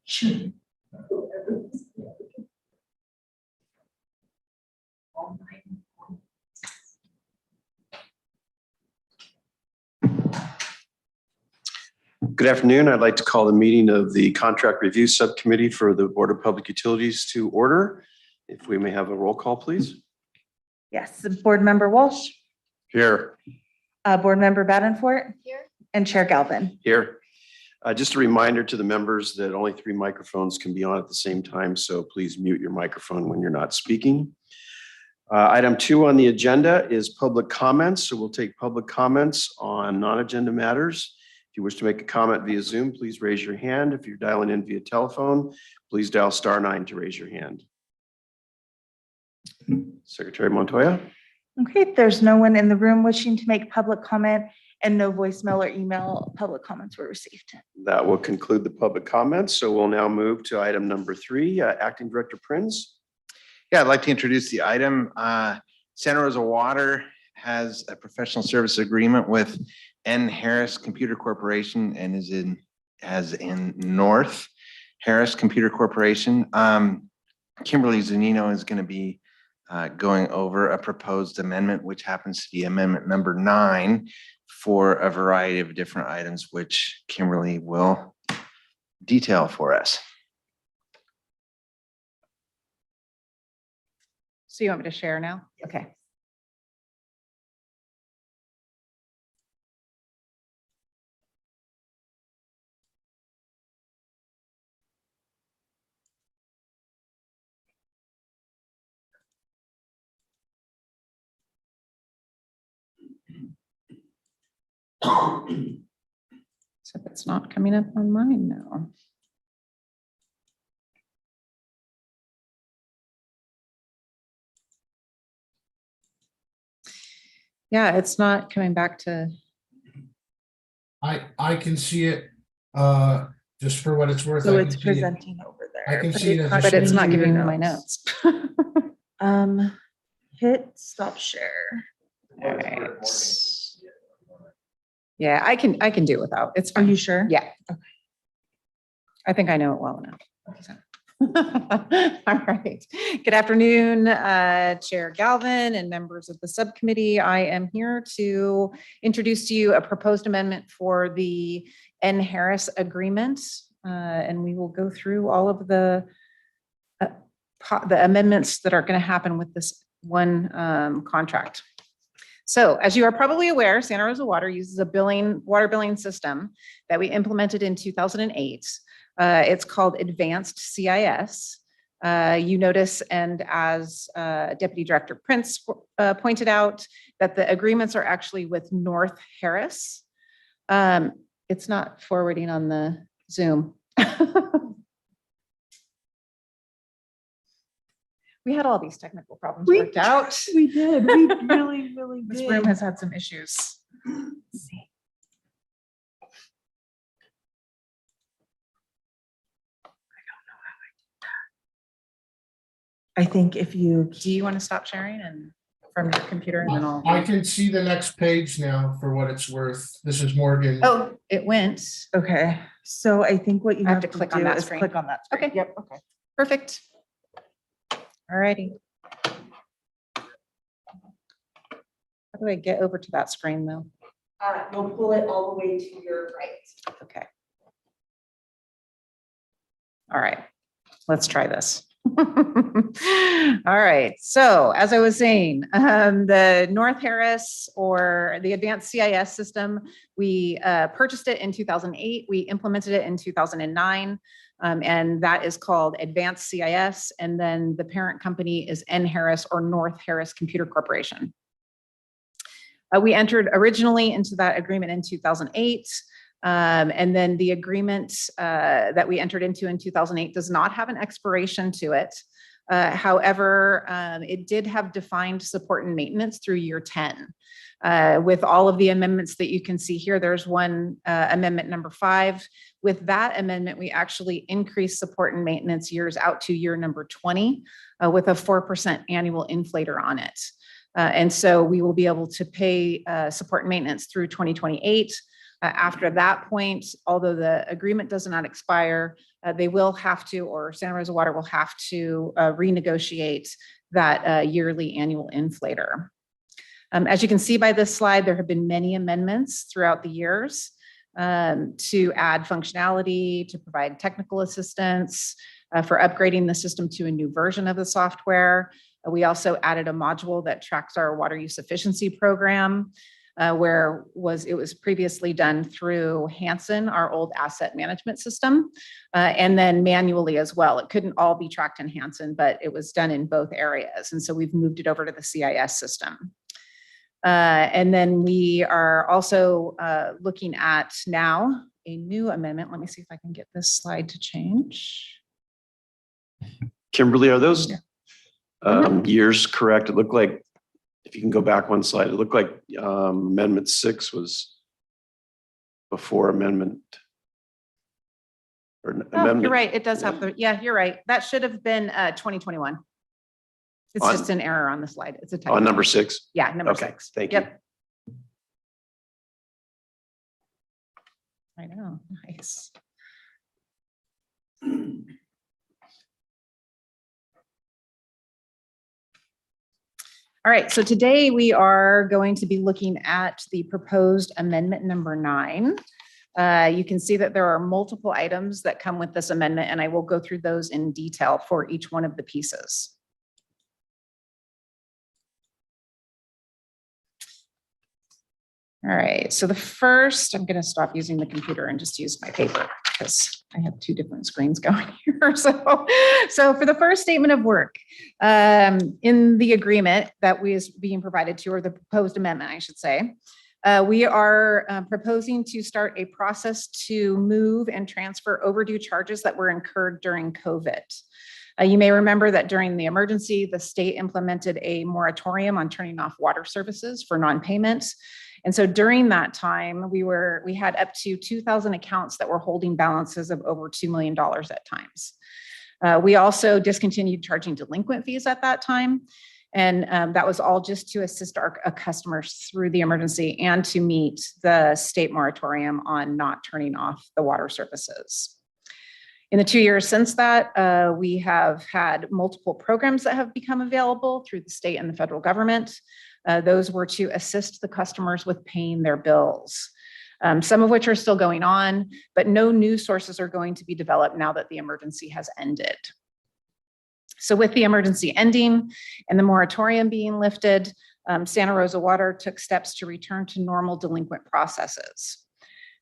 Good afternoon. I'd like to call the meeting of the Contract Review Subcommittee for the Board of Public Utilities to order. If we may have a roll call, please. Yes, Board Member Walsh, Here. Board Member Badenfort, Here. and Chair Galvin. Here. Just a reminder to the members that only 3 microphones can be on at the same time, so please mute your microphone when you're not speaking. Item 2 on the agenda is public comments. So we'll take public comments on non-agenda matters. If you wish to make a comment via Zoom, please raise your hand. If you're dialing in via telephone, please dial *9 to raise your hand. Secretary Montoya. Okay, there's no one in the room wishing to make public comment, and no voicemail or email public comments were received. That will conclude the public comments. So we'll now move to item number 3, Acting Director Prinz. Yeah, I'd like to introduce the item. Santa Rosa Water has a professional service agreement with N. Harris Computer Corporation and has in North Harris Computer Corporation. Kimberly Zunino is going to be going over a proposed amendment, which happens to be amendment number 9 for a variety of different items, which Kimberly will detail for us. So you want me to share now? Okay. So it's not coming up on mine now. Yeah, it's not coming back to. I can see it, just for what it's worth. So I can it's see it. presenting over there. I can but see it it's as not a But it's not showing you giving me your my notes. notes. Hit stop share. All right. Yeah, I can do it without. It's Are fine. you sure? Yeah. Okay. I think I know it well enough. All right. Good afternoon, Chair Galvin and members of the subcommittee. I am here to introduce to you a proposed amendment for the N. Harris agreement. And we will go through all of the amendments that are going to happen with this one contract. So as you are probably aware, Santa Rosa Water uses a water billing system that we implemented in 2008. It's called Advanced CIS. You notice, and as Deputy Director Prince pointed out, that the agreements are actually with North Harris. It's not forwarding on the Zoom. We had all these technical problems worked out. We did. We really, really did. This room has had some issues. Let's see. I think if you Do you want to stop sharing and from your computer and then I'll. I can see the next page now for what it's worth. This is Morgan. Oh, it went. okay, so I think what you I have to click on do that is screen. click on that. Screen. Okay. Yep. Okay. Perfect. All righty. How do I get over to that screen though? You'll pull it all the way to your right. Okay. All right, let's try this. All right, so as I was saying, the North Harris or the Advanced CIS system, we purchased it in 2008. We implemented it in 2009, and that is called Advanced CIS. And then the parent company is N. Harris or North Harris Computer Corporation. We entered originally into that agreement in 2008. And then the agreement that we entered into in 2008 does not have an expiration to it. However, it did have defined support and maintenance through year 10. With all of the amendments that you can see here, there's one amendment number 5. With that amendment, we actually increased support and maintenance years out to year number 20 with a 4% annual inflator on it. And so we will be able to pay support and maintenance through 2028. After that point, although the agreement does not expire, they will have to, or Santa Rosa Water will have to renegotiate that yearly annual inflator. As you can see by this slide, there have been many amendments throughout the years to add functionality, to provide technical assistance, for upgrading the system to a new version of the software. We also added a module that tracks our water use efficiency program, where it was previously done through Hansen, our old asset management system, and then manually as well. It couldn't all be tracked in Hansen, but it was done in both areas. And so we've moved it over to the CIS system. And then we are also looking at now a new amendment. Let me see if I can get this slide to change. Kimberly, are those years correct? It looked like, if you can go back one slide, it looked like Amendment 6 was before amendment. Or amendment. You're right. It does have the, yeah, you're right. That should have been 2021. It's just an error on the slide. It's a typo. On number 6? Yeah, number Okay, 6. thank you. Yep. I know, nice. All right, so today we are going to be looking at the proposed amendment number 9. You can see that there are multiple items that come with this amendment, and I will go through those in detail for each one of the pieces. All right, so the first, I'm going to stop using the computer and just use my paper because I have 2 different screens going here. So for the first statement of work, in the agreement that is being provided to, or the proposed amendment, I should say, we are proposing to start a process to move and transfer overdue charges that were incurred during COVID. You may remember that during the emergency, the state implemented a moratorium on turning off water services for non-payment. And so during that time, we had up to 2,000 accounts that were holding balances of over $2 million at times. We also discontinued charging delinquent fees at that time. And that was all just to assist our customers through the emergency and to meet the state moratorium on not turning off the water services. In the 2 years since that, we have had multiple programs that have become available through the state and the federal government. Those were to assist the customers with paying their bills, some of which are still going on, but no new sources are going to be developed now that the emergency has ended. So with the emergency ending and the moratorium being lifted, Santa Rosa Water took steps to return to normal delinquent processes.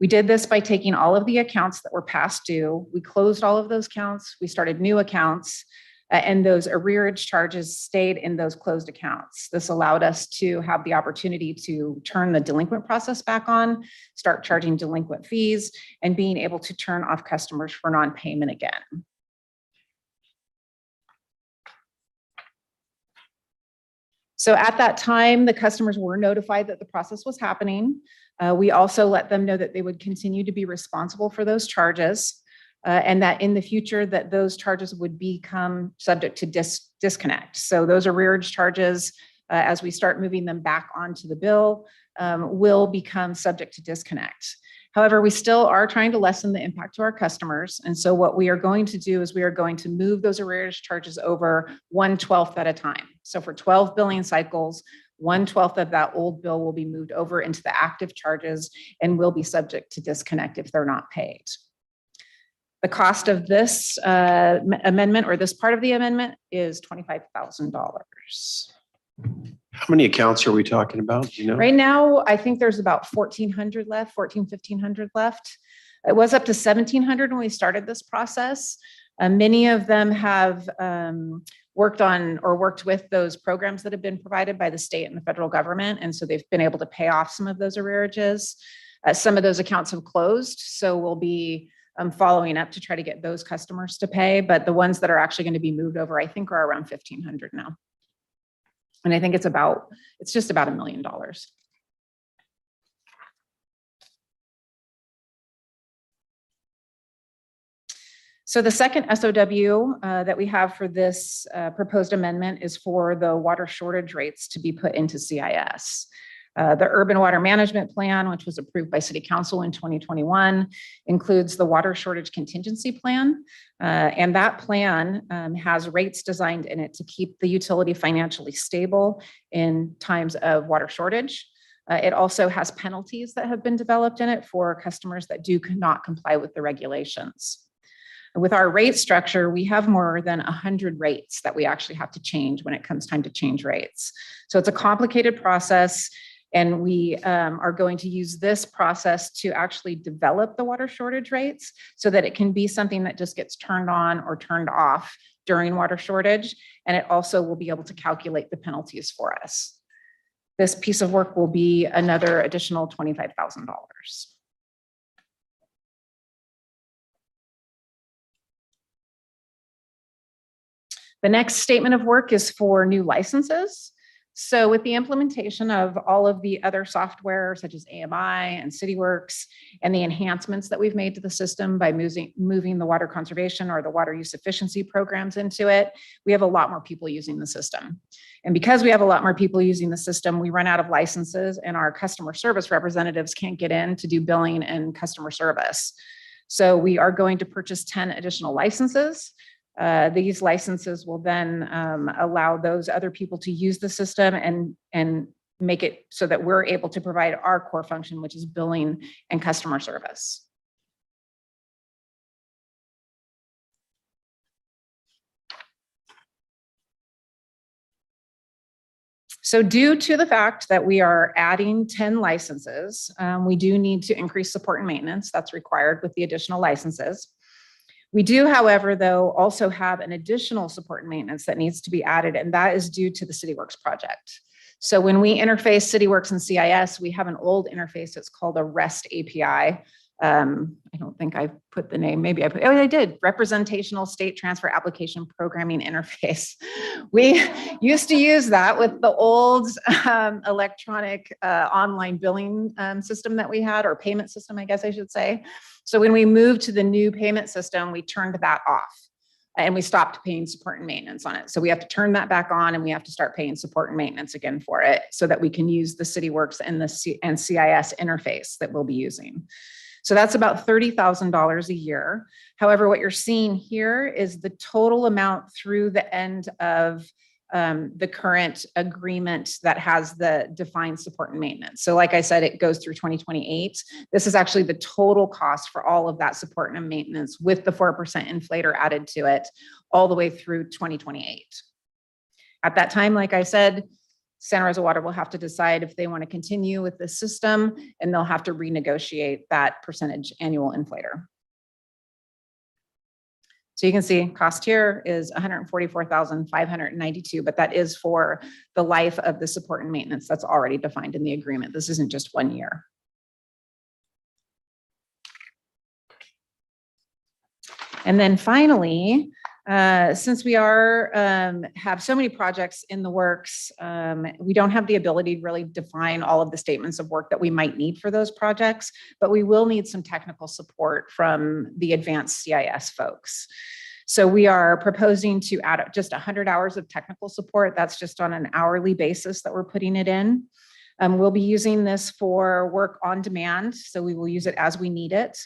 We did this by taking all of the accounts that were past due. We closed all of those accounts. We started new accounts. And those arrearage charges stayed in those closed accounts. This allowed us to have the opportunity to turn the delinquent process back on, start charging delinquent fees, and being able to turn off customers for non-payment again. So at that time, the customers were notified that the process was happening. We also let them know that they would continue to be responsible for those charges. And that in the future that those charges would become subject to disconnect. So those arrearage charges, as we start moving them back onto the bill, will become subject to disconnect. However, we still are trying to lessen the impact to our customers. And so what we are going to do is we are going to move those arrearage charges over 1/12 at a time. So for 12 billing cycles, 1/12 of that old bill will be moved over into the active charges and will be subject to disconnect if they're not paid. The cost of this amendment, or this part of the amendment, is $25,000. How many accounts are we talking about? Do you know? Right now, I think there's about 1,400 left, 1,500 left. It was up to 1,700 when we started this process. Many of them have worked on or worked with those programs that have been provided by the state and the federal government. And so they've been able to pay off some of those arrearages. Some of those accounts have closed. So we'll be following up to try to get those customers to pay. But the ones that are actually going to be moved over, I think are around 1,500 now. And I think it's just about $1 million. So the second SOW that we have for this proposed amendment is for the water shortage rates to be put into CIS. The Urban Water Management Plan, which was approved by City Council in 2021, includes the Water Shortage Contingency Plan. And that plan has rates designed in it to keep the utility financially stable in times of water shortage. It also has penalties that have been developed in it for customers that do not comply with the regulations. With our rate structure, we have more than 100 rates that we actually have to change when it comes time to change rates. So it's a complicated process, and we are going to use this process to actually develop the water shortage rates so that it can be something that just gets turned on or turned off during water shortage. And it also will be able to calculate the penalties for us. This piece of work will be another additional $25,000. The next statement of work is for new licenses. So with the implementation of all of the other software such as AMI and CityWorks and the enhancements that we've made to the system by moving the water conservation or the water use efficiency programs into it, we have a lot more people using the system. And because we have a lot more people using the system, we run out of licenses and our customer service representatives can't get in to do billing and customer service. So we are going to purchase 10 additional licenses. These licenses will then allow those other people to use the system and make it so that we're able to provide our core function, which is billing and customer service. So due to the fact that we are adding 10 licenses, we do need to increase support and maintenance. That's required with the additional licenses. We do, however, though, also have an additional support and maintenance that needs to be added, and that is due to the CityWorks project. So when we interface CityWorks and CIS, we have an old interface. It's called a REST API. I don't think I put the name, maybe I put, oh, I did, Representational State Transfer Application Programming Interface. We used to use that with the old electronic online billing system that we had, or payment system, I guess I should say. So when we moved to the new payment system, we turned that off and we stopped paying support and maintenance on it. So we have to turn that back on and we have to start paying support and maintenance again for it so that we can use the CityWorks and the CIS interface that we'll be using. So that's about $30,000 a year. However, what you're seeing here is the total amount through the end of the current agreement that has the defined support and maintenance. So like I said, it goes through 2028. This is actually the total cost for all of that support and maintenance with the 4% inflator added to it all the way through 2028. At that time, like I said, Santa Rosa Water will have to decide if they want to continue with the system, and they'll have to renegotiate that percentage annual inflator. So you can see cost here is $144,592, but that is for the life of the support and maintenance that's already defined in the agreement. This isn't just 1 year. And then finally, since we have so many projects in the works, we don't have the ability to really define all of the statements of work that we might need for those projects, but we will need some technical support from the advanced CIS folks. So we are proposing to add just 100 hours of technical support. That's just on an hourly basis that we're putting it in. We'll be using this for work on demand, so we will use it as we need it.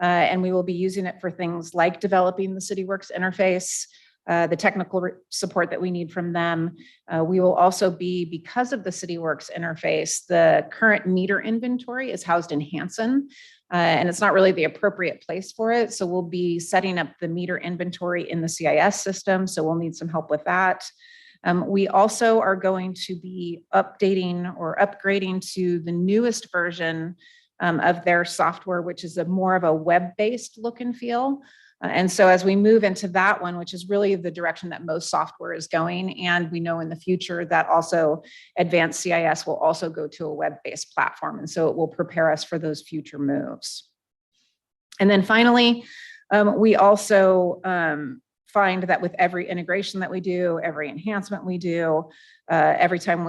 And we will be using it for things like developing the CityWorks interface, the technical support that we need from them. We will also be, because of the CityWorks interface, the current meter inventory is housed in Hanson, and it's not really the appropriate place for it. So we'll be setting up the meter inventory in the CIS system. So we'll need some help with that. We also are going to be updating or upgrading to the newest version of their software, which is more of a web-based look and feel. And so as we move into that one, which is really the direction that most software is going, and we know in the future that also advanced CIS will also go to a web-based platform. And so it will prepare us for those future moves. And then finally, we also find that with every integration that we do, every enhancement we do, every time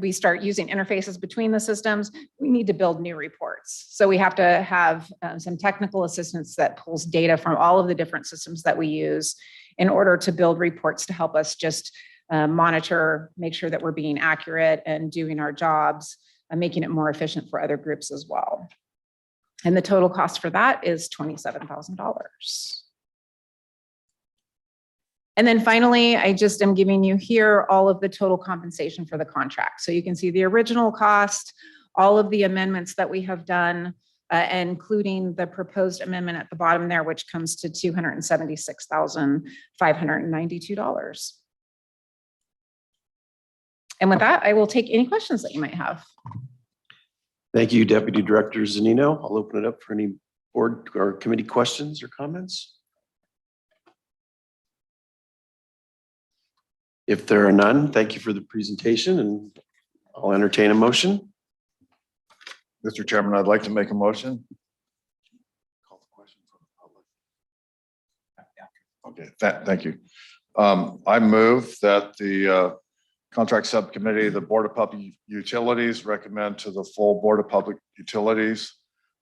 we start using interfaces between the systems, we need to build new reports. So we have to have some technical assistance that pulls data from all of the different systems that we use in order to build reports to help us just monitor, make sure that we're being accurate and doing our jobs, and making it more efficient for other groups as well. And the total cost for that is $27,000. And then finally, I just am giving you here all of the total compensation for the contract. So you can see the original cost, all of the amendments that we have done, including the proposed amendment at the bottom there, which comes to $276,592. And with that, I will take any questions that you might have. Thank you, Deputy Director Zanino. I'll open it up for any board or committee questions or comments. If there are none, thank you for the presentation, and I'll entertain a motion. Mr. Chairman, I'd like to make a motion. Call the question from the public. Okay, thank you. I move that the contract subcommittee, the Board of Public Utilities, recommend to the full Board of Public Utilities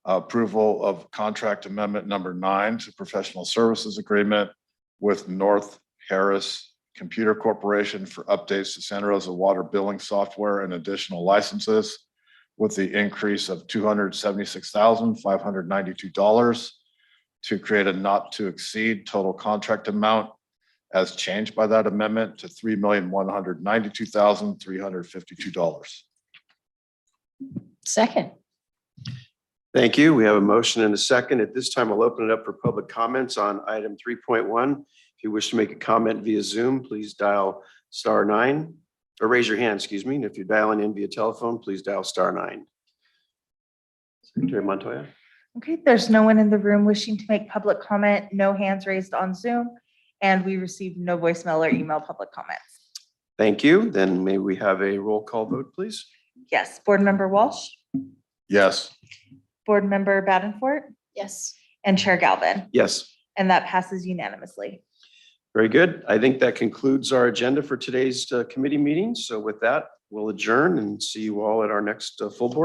approval of contract amendment number 9 to professional services agreement with North Harris Computer Corporation for updates to Santa Rosa water billing software and additional licenses, with the increase of $276,592 to create a not to exceed total contract amount as changed by that amendment to $3,192,352. Second. Thank you. We have a motion and a second. At this time, I'll open it up for public comments on item 3.1. If you wish to make a comment via Zoom, please dial *9 or raise your hand, excuse me. And if you're dialing in via telephone, please dial *9. Secretary Montoya. Okay, there's no one in the room wishing to make public comment, no hands raised on Zoom, and we received no voicemail or email public comments. Thank you. Then may we have a roll call vote, please? Yes, Board Member Walsh, Yes. Board Member Badenfort, Yes. and Chair Galvin, Yes. and that passes unanimously. Very good. I think that concludes our agenda for today's committee meeting. So with that, we'll adjourn and see you all at our next full board meeting.